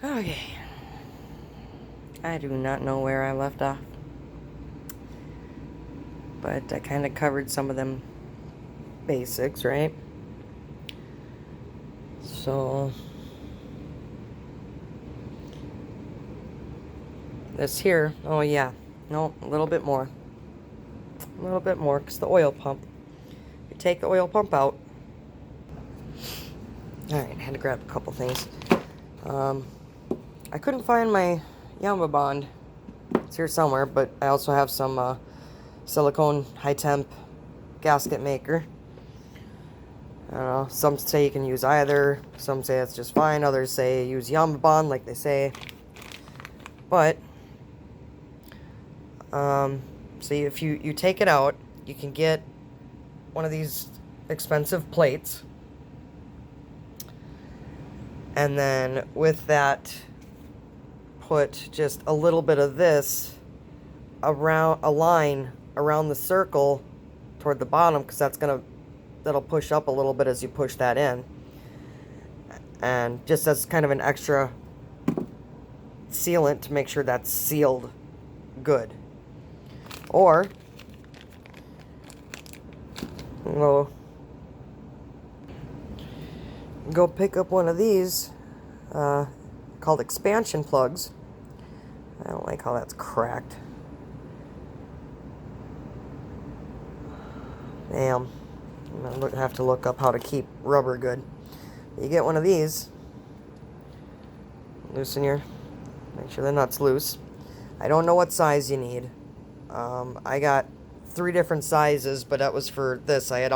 Okay. I do not know where I left off, but I kind of covered some of them basics, right? So this here, oh yeah, no, a little bit more, because the oil pump. You take the oil pump out. All right, I had to grab a couple things. I couldn't find my Yama Bond. It's here somewhere, but I also have some silicone high temp gasket maker. I don't know, some say you can use either, some say it's just fine, others say use Yama Bond like they say. But see, if you take it out, you can get one of these expensive plates, and then with that, put just a little bit of this around a line around the circle toward the bottom, because that'll push up a little bit as you push that in, and just as kind of an extra sealant to make sure that's sealed good. Or go pick up one of these called expansion plugs. I don't like how that's cracked. Damn. I'm gonna have to look up how to keep rubber good. You get one of these, loosen make sure the nut's loose. I don't know what size you need. I got 3 different sizes, but that was for this. I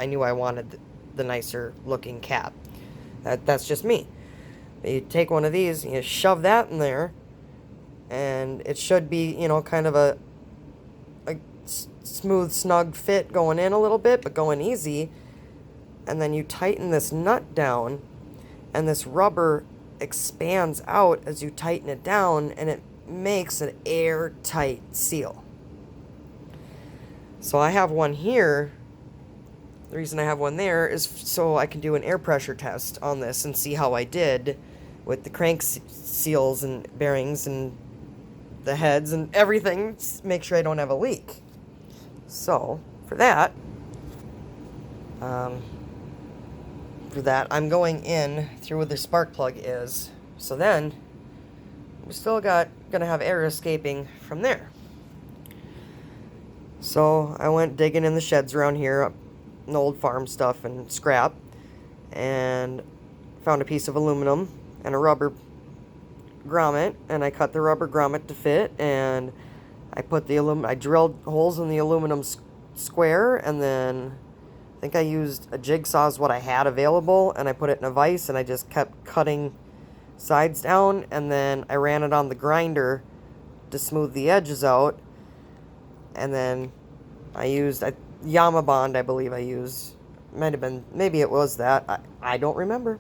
knew I wanted the nicer looking cap. That's just me. But you take one of these, and you shove that in there, and it should be, kind of a smooth, snug fit going in a little bit, but going easy. And then you tighten this nut down, and this rubber expands out as you tighten it down, and it makes an airtight seal. So I have one here. The reason I have one there is so I can do an air pressure test on this and see how I did with the crank seals and bearings and the heads and everything, make sure I don't have a leak. So for that I'm going in through where the spark plug is. So then we're still gonna have air escaping from there. So I went digging in the sheds around here, in old farm stuff and scrap, and found a piece of aluminum and a rubber grommet, and I cut the rubber grommet to fit, and I drilled holes in the aluminum square, and then I think I used a jigsaw is what I had available, and I put it in a vise, and I just kept cutting sides down, and then I ran it on the grinder to smooth the edges out, and then I used a Yama Bond, I believe I used. Maybe it was that. I don't remember.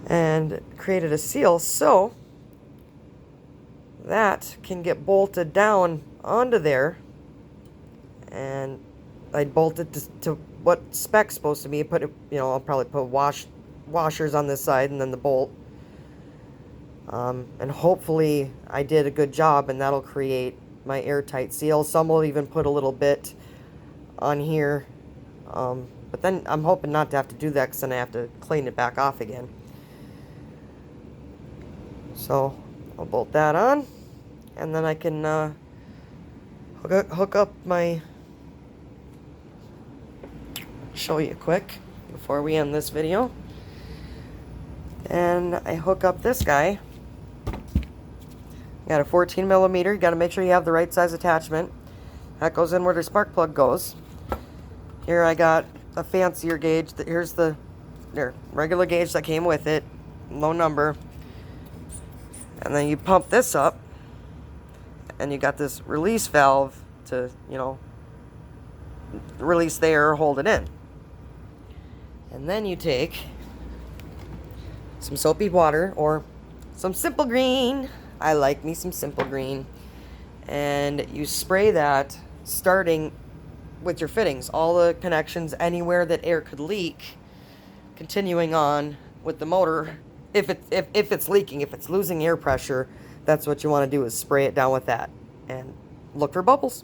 And created a seal so that can get bolted down onto there. And I bolted to what spec's supposed to be. I'll probably put washers on this side and then the bolt. And hopefully I did a good job, and that'll create my airtight seal. Some will even put a little bit on here. But then I'm hoping not to have to do that, because then I have to clean it back off again. So I'll bolt that on, and then I can hook up my... Show you quick before we end this video. And I hook up this guy. Got a 14 millimeter. You got to make sure you have the right size attachment. That goes in where the spark plug goes. Here I got a fancier gauge. Here's the regular gauge that came with it, low number. And then you pump this up, and you got this release valve to, release the air, hold it in. And then you take some soapy water or some Simple Green. I like me some Simple Green. And you spray that starting with your fittings, all the connections, anywhere that air could leak, continuing on with the motor if it's leaking, if it's losing air pressure, that's what you want to do, is spray it down with that and look for bubbles.